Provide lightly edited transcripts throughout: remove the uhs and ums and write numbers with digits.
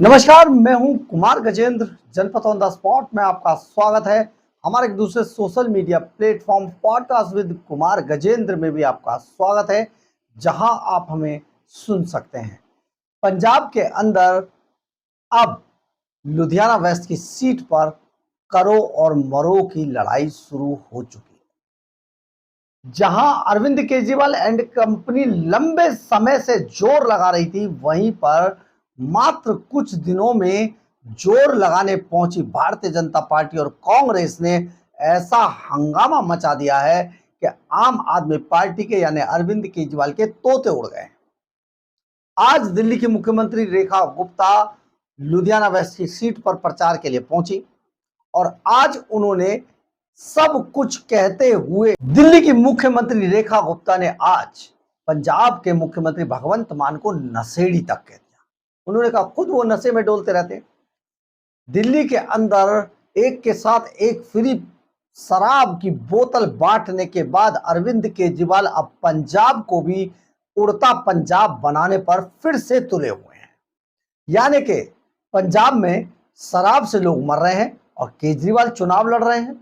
नमस्कार, मैं हूं कुमार गजेंद्र। जनपद ऑन द स्पॉट में आपका स्वागत है। हमारे एक दूसरे social media platform podcast with Kumar Gajendra में भी आपका स्वागत है, जहां आप हमें सुन सकते हैं। पंजाब के अंदर अब लुधियाना वेस्ट की सीट पर करो और मरो की लड़ाई शुरू हो चुकी है। जहां अरविंद केजरीवाल एंड कंपनी लंबे समय से जोर लगा रही थी, वहीं पर मात्र कुछ दिनों में जोर लगाने पहुंची भारतीय जनता पार्टी और कांग्रेस ने ऐसा हंगामा मचा दिया है कि आम आदमी पार्टी के यानी अरविंद केजरीवाल के तोते उड़ गए। आज दिल्ली की मुख्यमंत्री रेखा गुप्ता लुधियाना वेस्ट की सीट पर प्रचार के लिए पहुंची और आज उन्होंने सब कुछ कहते हुए दिल्ली की मुख्यमंत्री रेखा गुप्ता ने आज पंजाब के मुख्यमंत्री भगवंत मान को नशेड़ी तक कह दिया। उन्होंने कहा खुद वो नशे में डोलते रहते। दिल्ली के अंदर एक के साथ एक फ्री शराब की बोतल बांटने के बाद अरविंद केजरीवाल अब पंजाब को भी उड़ता पंजाब बनाने पर फिर से तुले हुए हैं। यानी कि पंजाब में शराब से लोग मर रहे हैं और केजरीवाल चुनाव लड़ रहे हैं।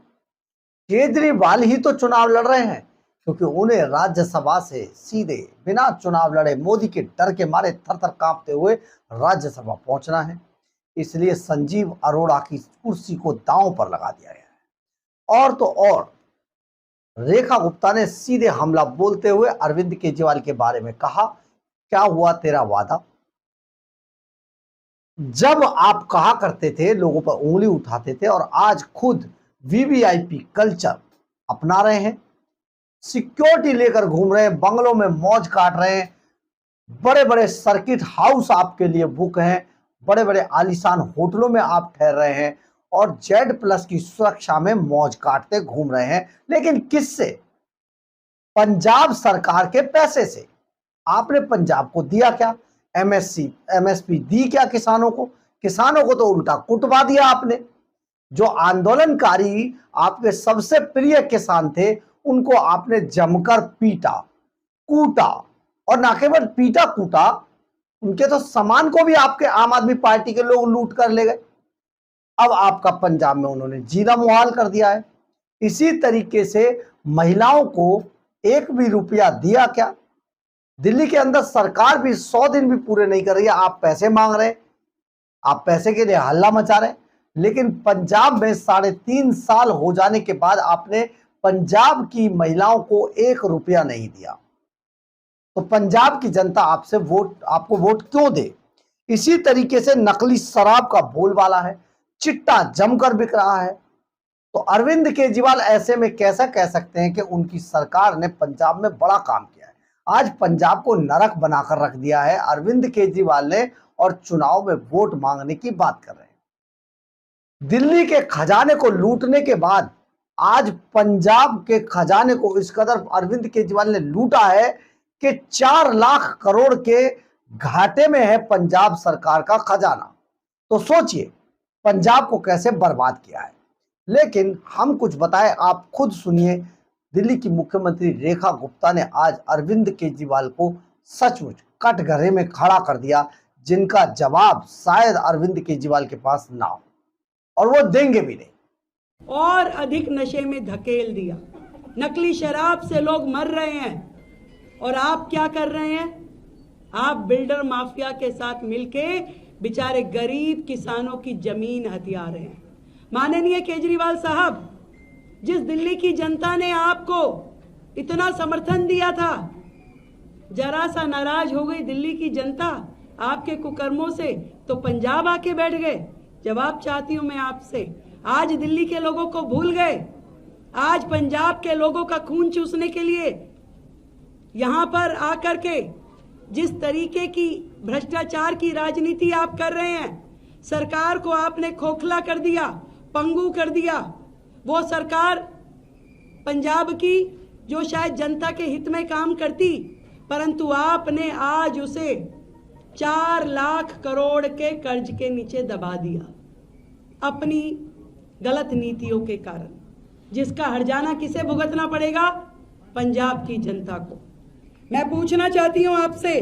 केजरीवाल ही तो चुनाव लड़ रहे हैं क्योंकि उन्हें राज्यसभा से सीधे बिना चुनाव लड़े मोदी के डर के मारे थर-थर कांपते हुए राज्यसभा पहुंचना है। इसलिए संजीव अरोड़ा की कुर्सी को दांव पर लगा दिया गया है। और तो और रेखा गुप्ता ने सीधे हमला बोलते हुए अरविंद केजरीवाल के बारे में कहा, क्या हुआ तेरा वादा? जब आप कहा करते थे, लोगों पर उंगली उठाते थे और आज खुद वीवीआईपी कल्चर अपना रहे हैं, सिक्योरिटी लेकर घूम रहे हैं, बंगलों में मौज काट रहे हैं, बड़े बड़े सर्किट हाउस आपके लिए बुक हैं, बड़े बड़े आलीशान होटलों में आप ठहर रहे हैं और Z+ की सुरक्षा में मौज काटते घूम रहे हैं। लेकिन किससे? पंजाब सरकार के पैसे से। आपने पंजाब को दिया क्या? MSP दी क्या किसानों को? किसानों को तो उल्टा कुटवा दिया आपने। जो आंदोलनकारी आपके सबसे प्रिय किसान थे, उनको आपने जमकर पीटा कूटा और ना केवल पीटा कूटा, उनके तो सामान को भी आपके आम आदमी पार्टी के लोग लूट कर ले गए। अब आपका पंजाब में उन्होंने जीना मुहाल कर दिया है। इसी तरीके से महिलाओं को एक भी रुपया दिया क्या? दिल्ली के अंदर सरकार भी 100 दिन भी पूरे नहीं कर रही है, आप पैसे मांग रहे हैं, आप पैसे के लिए हल्ला मचा रहे हैं। लेकिन पंजाब में 3.5 साल हो जाने के बाद आपने पंजाब की महिलाओं को 1 रुपया नहीं दिया, तो पंजाब की जनता आपको वोट क्यों दे? इसी तरीके से नकली शराब का बोलबाला है, चिट्टा जमकर बिक रहा है। तो अरविंद केजरीवाल ऐसे में कैसा कह सकते हैं कि उनकी सरकार ने पंजाब में बड़ा काम किया है? आज पंजाब को नरक बनाकर रख दिया है अरविंद केजरीवाल ने और चुनाव में वोट मांगने की बात कर रहे हैं। दिल्ली के खजाने को लूटने के बाद आज पंजाब के खजाने को इस कदर अरविंद केजरीवाल ने लूटा है कि 4 लाख करोड़ के घाटे में है पंजाब सरकार का खजाना। तो सोचिए पंजाब को कैसे बर्बाद किया है। लेकिन हम कुछ बताएं, आप खुद सुनिए। दिल्ली की मुख्यमंत्री रेखा गुप्ता ने आज अरविंद केजरीवाल को सचमुच कटघरे में खड़ा कर दिया, जिनका जवाब शायद अरविंद केजरीवाल के पास ना हो और वो देंगे भी नहीं। और अधिक नशे में धकेल दिया। नकली शराब से लोग मर रहे हैं और आप क्या कर रहे हैं? आप बिल्डर माफिया के साथ मिलके बेचारे गरीब किसानों की जमीन हथिया रहे हैं। माननीय केजरीवाल साहब, जिस दिल्ली की जनता ने आपको इतना समर्थन दिया था, जरा सा नाराज हो गई दिल्ली की जनता आपके कुकर्मों से, तो पंजाब आके बैठ गए। जवाब चाहती हूं मैं आपसे, आज दिल्ली के लोगों को भूल गए? आज पंजाब के लोगों का खून चूसने के लिए यहां पर आकर के जिस तरीके की भ्रष्टाचार की राजनीति आप कर रहे हैं, सरकार को आपने खोखला कर दिया, पंगु कर दिया। वो सरकार पंजाब की जो शायद जनता के हित में काम करती, परंतु आपने आज उसे 4 लाख करोड़ के कर्ज के नीचे दबा दिया अपनी गलत नीतियों के कारण, जिसका हर्जाना किसे भुगतना पड़ेगा? पंजाब की जनता को। मैं पूछना चाहती हूं आपसे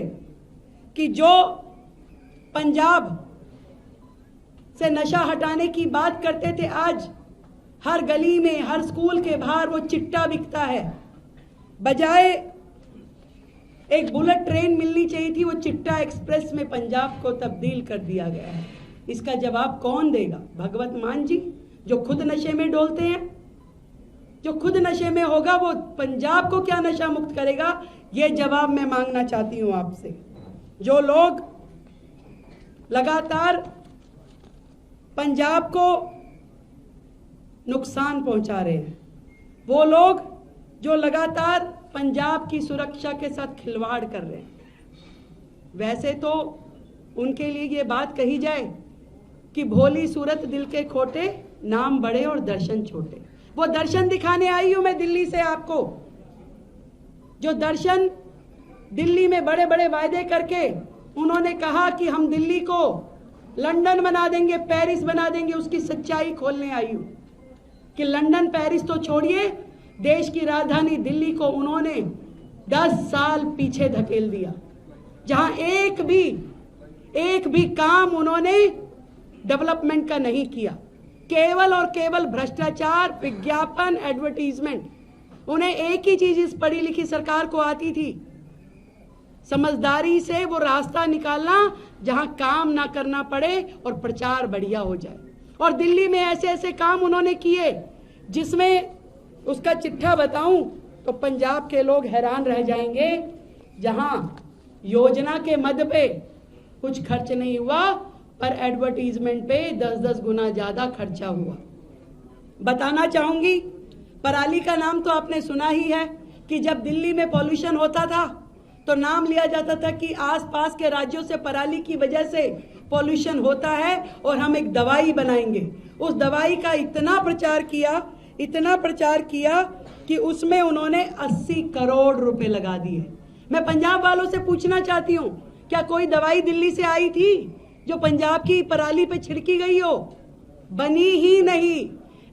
कि जो पंजाब से नशा हटाने की बात करते थे, आज हर गली में, हर स्कूल के बाहर वो चिट्टा बिकता है। बजाय एक बुलेट ट्रेन मिलनी चाहिए थी, वो चिट्टा एक्सप्रेस में पंजाब को तब्दील कर दिया गया है। इसका जवाब कौन देगा? भगवत मान जी, जो खुद नशे में डोलते हैं। जो खुद नशे में होगा वो पंजाब को क्या नशा मुक्त करेगा? ये जवाब मैं मांगना चाहती हूं आपसे। जो लोग लगातार पंजाब को नुकसान पहुंचा रहे हैं, वो लोग जो लगातार पंजाब की सुरक्षा के साथ खिलवाड़ कर रहे हैं, वैसे तो उनके लिए ये बात कही जाए कि भोली सूरत दिल के खोटे, नाम बड़े और दर्शन छोटे। वो दर्शन दिखाने आई हूं मैं दिल्ली से आपको, जो दर्शन दिल्ली में बड़े बड़े वायदे करके उन्होंने कहा कि हम दिल्ली को लंदन बना देंगे, पेरिस बना देंगे, उसकी सच्चाई खोलने आई हूं कि लंदन पेरिस तो छोड़िए, देश की राजधानी दिल्ली को उन्होंने 10 साल पीछे धकेल दिया, जहां एक भी काम उन्होंने डेवलपमेंट का नहीं किया। केवल और केवल भ्रष्टाचार, विज्ञापन, एडवर्टीजमेंट। उन्हें एक ही चीज इस पढ़ी लिखी सरकार को आती थी, समझदारी से वो रास्ता निकालना जहां काम ना करना पड़े और प्रचार बढ़िया हो जाए। और दिल्ली में ऐसे ऐसे काम उन्होंने किए जिसमें उसका चिट्ठा बताऊं तो पंजाब के लोग हैरान रह जाएंगे। जहां योजना के मद पे कुछ खर्च नहीं हुआ, पर एडवर्टीजमेंट पे 10-10 गुना ज्यादा खर्चा हुआ। बताना चाहूंगी, पराली का नाम तो आपने सुना ही है कि जब दिल्ली में पॉल्यूशन होता था तो नाम लिया जाता था कि आसपास के राज्यों से पराली की वजह से पॉल्यूशन होता है और हम एक दवाई बनाएंगे। उस दवाई का इतना प्रचार किया कि उसमें उन्होंने 80 करोड़ रुपए लगा दिए। मैं पंजाब वालों से पूछना चाहती हूँ, क्या कोई दवाई दिल्ली से आई थी जो पंजाब की पराली पे छिड़की गई हो? बनी ही नहीं।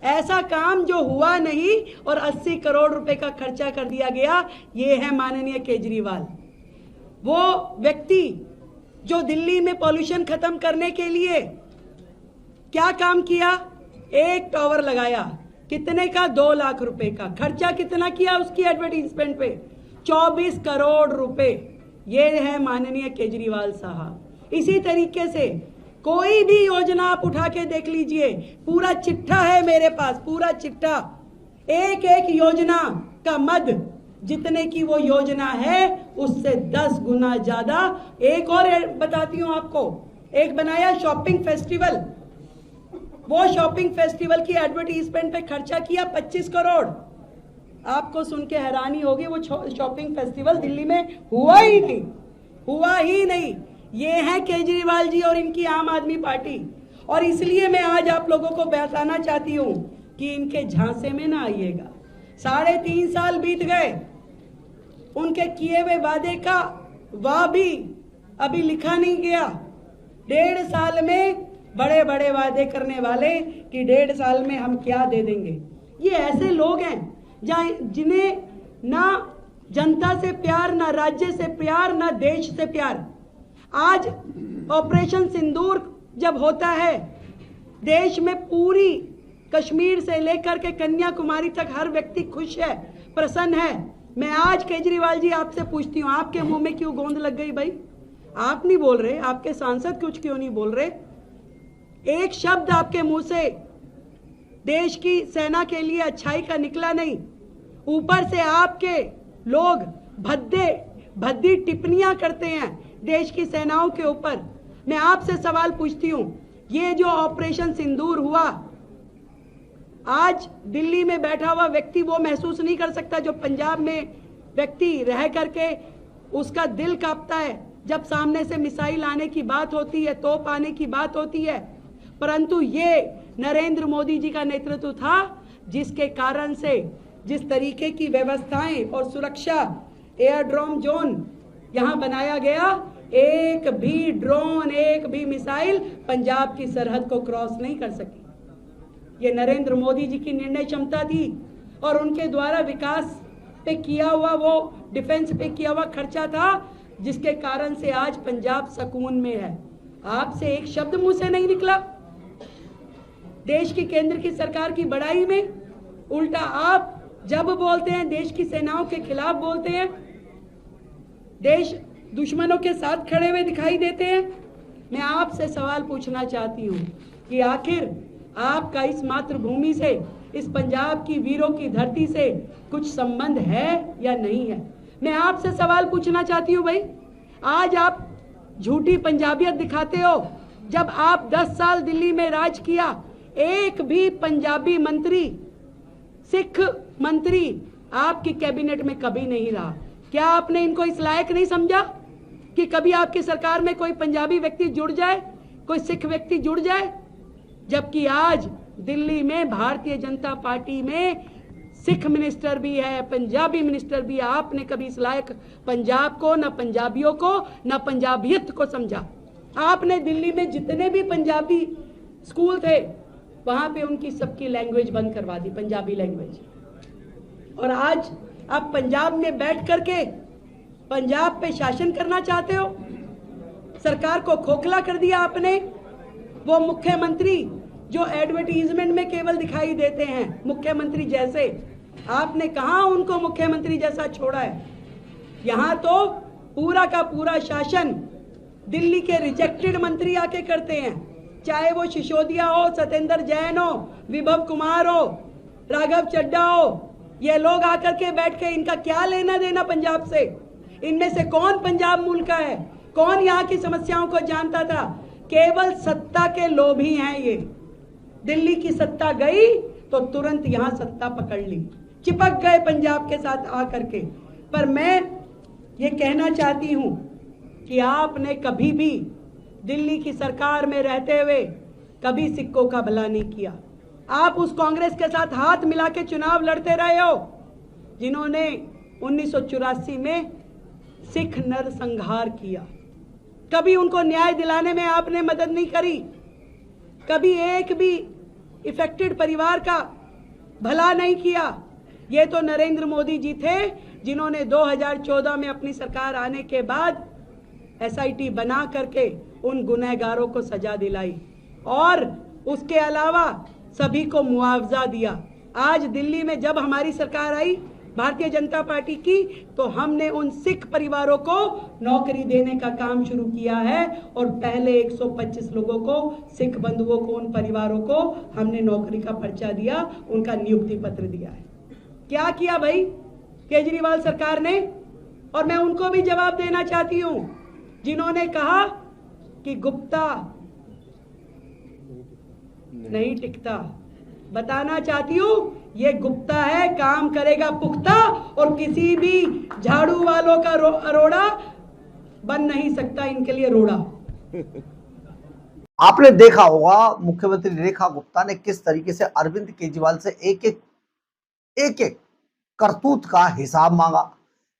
ऐसा काम जो हुआ नहीं और 80 करोड़ रुपए का खर्चा कर दिया गया, ये है माननीय केजरीवाल। वो व्यक्ति जो दिल्ली में पॉल्यूशन खत्म करने के लिए क्या काम किया? एक टावर लगाया, कितने का? 2 लाख रुपए का। खर्चा कितना किया उसकी एडवर्टीजमेंट पे? 24 करोड़ रुपए। ये है माननीय केजरीवाल साहब। इसी तरीके से कोई भी योजना आप उठा के देख लीजिए, पूरा चिट्ठा है मेरे पास, पूरा चिट्ठा। एक एक योजना का मद जितने की वो योजना है उससे 10 गुना ज्यादा। एक और बताती हूं आपको, एक बनाया शॉपिंग फेस्टिवल। वो शॉपिंग फेस्टिवल की एडवर्टीजमेंट पे खर्चा किया 25 करोड़। आपको सुन के हैरानी होगी, वो शॉपिंग फेस्टिवल दिल्ली में हुआ ही नहीं। ये है केजरीवाल जी और इनकी आम आदमी पार्टी। और इसलिए मैं आज आप लोगों को बताना चाहती हूं कि इनके झांसे में ना आइएगा। 3.5 साल बीत गए, उनके किए हुए वादे का वाह भी अभी लिखा नहीं गया। 1.5 साल में बड़े बड़े वादे करने वाले कि 1.5 साल में हम क्या दे देंगे। ये ऐसे लोग हैं जिन्हें ना जनता से प्यार, ना राज्य से प्यार, ना देश से प्यार। आज ऑपरेशन सिंदूर जब होता है, देश में पूरी कश्मीर से लेकर के कन्याकुमारी तक हर व्यक्ति खुश है, प्रसन्न है। मैं आज केजरीवाल जी आपसे पूछती हूँ, आपके मुंह में क्यों गोंद लग गई भाई? आप नहीं बोल रहे, आपके सांसद कुछ क्यों नहीं बोल रहे? एक शब्द आपके मुंह से देश की सेना के लिए अच्छाई का निकला नहीं। ऊपर से आपके लोग भद्दी टिप्पणियां करते हैं देश की सेनाओं के ऊपर। मैं आपसे सवाल पूछती हूं, ये जो ऑपरेशन सिंदूर हुआ, आज दिल्ली में बैठा हुआ व्यक्ति वो महसूस नहीं कर सकता जो पंजाब में व्यक्ति रह करके उसका दिल कांपता है जब सामने से मिसाइल आने की बात होती है, तोप आने की बात होती है। परंतु ये नरेंद्र मोदी जी का नेतृत्व था जिसके कारण से जिस तरीके की व्यवस्थाएं और सुरक्षा एयरड्रोम जोन यहां बनाया गया, एक भी ड्रोन, एक भी मिसाइल पंजाब की सरहद को क्रॉस नहीं कर सकी। ये नरेंद्र मोदी जी की निर्णय क्षमता थी और उनके द्वारा विकास पे किया हुआ, वो डिफेंस पे किया हुआ खर्चा था, जिसके कारण से आज पंजाब सुकून में है। आपसे एक शब्द मुंह से नहीं निकला। देश की केंद्र की सरकार की बड़ाई में। उल्टा आप जब बोलते हैं देश की सेनाओं के खिलाफ बोलते हैं, देश दुश्मनों के साथ खड़े हुए दिखाई देते हैं। मैं आपसे सवाल पूछना चाहती हूँ कि आखिर आपका इस मातृभूमि से, इस पंजाब की वीरों की धरती से कुछ संबंध है या नहीं है? मैं आपसे सवाल पूछना चाहती हूँ भाई, आज आप झूठी पंजाबियत दिखाते हो। जब आप 10 साल दिल्ली में राज किया, एक भी पंजाबी मंत्री, सिख मंत्री आपकी कैबिनेट में कभी नहीं रहा। क्या आपने इनको इस लायक नहीं समझा कि कभी आपकी सरकार में कोई पंजाबी व्यक्ति जुड़ जाए, कोई सिख व्यक्ति जुड़ जाए? जबकि आज दिल्ली में भारतीय जनता पार्टी में सिख मिनिस्टर भी है, पंजाबी मिनिस्टर भी है। आपने कभी इस लायक पंजाब को, न पंजाबियों को, न पंजाबियत को समझा। आपने दिल्ली में जितने भी पंजाबी स्कूल थे, वहां पे उनकी सबकी लैंग्वेज बंद करवा दी, पंजाबी लैंग्वेज। और आज आप पंजाब में बैठ करके पंजाब पे शासन करना चाहते हो। सरकार को खोखला कर दिया आपने। वो मुख्यमंत्री जो एडवर्टीजमेंट में केवल दिखाई देते हैं मुख्यमंत्री जैसे, आपने कहां उनको मुख्यमंत्री जैसा छोड़ा है? यहां तो पूरा का पूरा शासन दिल्ली के रिजेक्टेड मंत्री आके करते हैं, चाहे वो सिसोदिया हो, सत्येंद्र जैन हो, विभव कुमार हो, राघव चड्ढा हो। ये लोग आकर के बैठ के, इनका क्या लेना देना पंजाब से? इनमें से कौन पंजाब मूल का है? कौन यहाँ की समस्याओं को जानता था? केवल सत्ता के लोभी हैं ये। दिल्ली की सत्ता गई तो तुरंत यहाँ सत्ता पकड़ ली, चिपक गए पंजाब के साथ आकर के। पर मैं ये कहना चाहती हूँ कि आपने कभी भी दिल्ली की सरकार में रहते हुए कभी सिखों का भला नहीं किया। आप उस कांग्रेस के साथ हाथ मिला के चुनाव लड़ते रहे हो जिन्होंने 1984 में सिख नरसंहार किया। कभी उनको न्याय दिलाने में आपने मदद नहीं करी। कभी एक भी इफेक्टेड परिवार का भला नहीं किया। ये तो नरेंद्र मोदी जी थे जिन्होंने 2014 में अपनी सरकार आने के बाद एसआईटी बना करके उन गुनहगारों को सजा दिलाई और उसके अलावा सभी को मुआवजा दिया। आज दिल्ली में जब हमारी सरकार आई भारतीय जनता पार्टी की, तो हमने उन सिख परिवारों को नौकरी देने का काम शुरू किया है और पहले 125 लोगों को, सिख बंधुओं को, उन परिवारों को हमने नौकरी का पर्चा दिया, उनका नियुक्ति पत्र दिया है। क्या किया भाई केजरीवाल सरकार ने? और मैं उनको भी जवाब देना चाहती हूं जिन्होंने कहा कि गुप्ता नहीं टिकता। बताना चाहती हूं ये गुप्ता है, काम करेगा पुख्ता और किसी भी झाड़ू वालों का अरोड़ा बन नहीं सकता इनके लिए रोड़ा। आपने देखा होगा मुख्यमंत्री रेखा गुप्ता ने किस तरीके से अरविंद केजरीवाल से एक एक करतूत का हिसाब मांगा,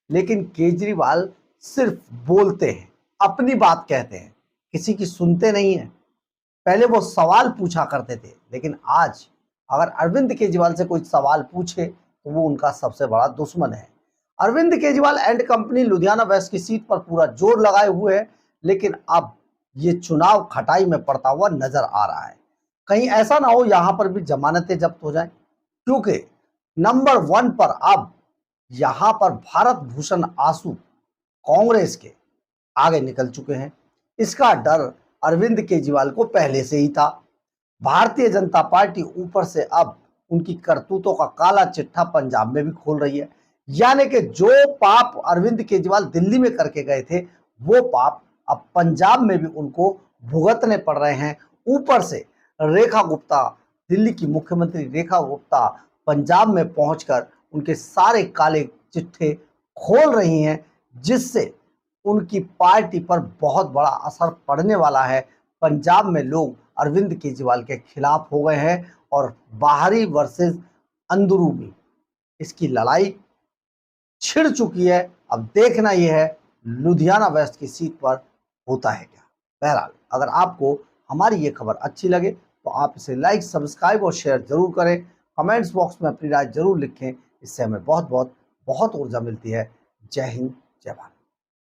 लेकिन केजरीवाल सिर्फ बोलते हैं, अपनी बात कहते हैं, किसी की सुनते नहीं है। पहले वो सवाल पूछा करते थे, लेकिन आज अगर अरविंद केजरीवाल से कोई सवाल पूछे तो वो उनका सबसे बड़ा दुश्मन है। Arvind Kejriwal and company Ludhiana west की सीट पर पूरा जोर लगाए हुए है, लेकिन अब ये चुनाव खटाई में पड़ता हुआ नजर आ रहा है। कहीं ऐसा ना हो यहां पर भी जमानतें जब्त हो जाएं, क्योंकि नंबर 1 पर अब यहां पर भारत भूषण आसू कांग्रेस के आगे निकल चुके हैं। इसका डर अरविंद केजरीवाल को पहले से ही था। भारतीय जनता पार्टी ऊपर से अब उनकी करतूतों का काला चिट्ठा पंजाब में भी खोल रही है, यानी कि जो पाप अरविंद केजरीवाल दिल्ली में करके गए थे वो पाप अब पंजाब में भी उनको भुगतने पड़ रहे हैं। ऊपर से रेखा गुप्ता, दिल्ली की मुख्यमंत्री रेखा गुप्ता पंजाब में पहुंचकर उनके सारे काले चिट्ठे खोल रही हैं, जिससे उनकी पार्टी पर बहुत बड़ा असर पड़ने वाला है। पंजाब में लोग अरविंद केजरीवाल के खिलाफ हो गए हैं और बाहरी वर्सेस अंदरूनी इसकी लड़ाई छिड़ चुकी है। अब देखना यह है लुधियाना वेस्ट की सीट पर होता है क्या। बहरहाल अगर आपको हमारी ये खबर अच्छी लगे तो आप इसे लाइक, सब्सक्राइब और शेयर जरूर करें। कमेंट्स बॉक्स में अपनी राय जरूर लिखें, इससे हमें बहुत ऊर्जा मिलती है। जय हिंद, जय भारत।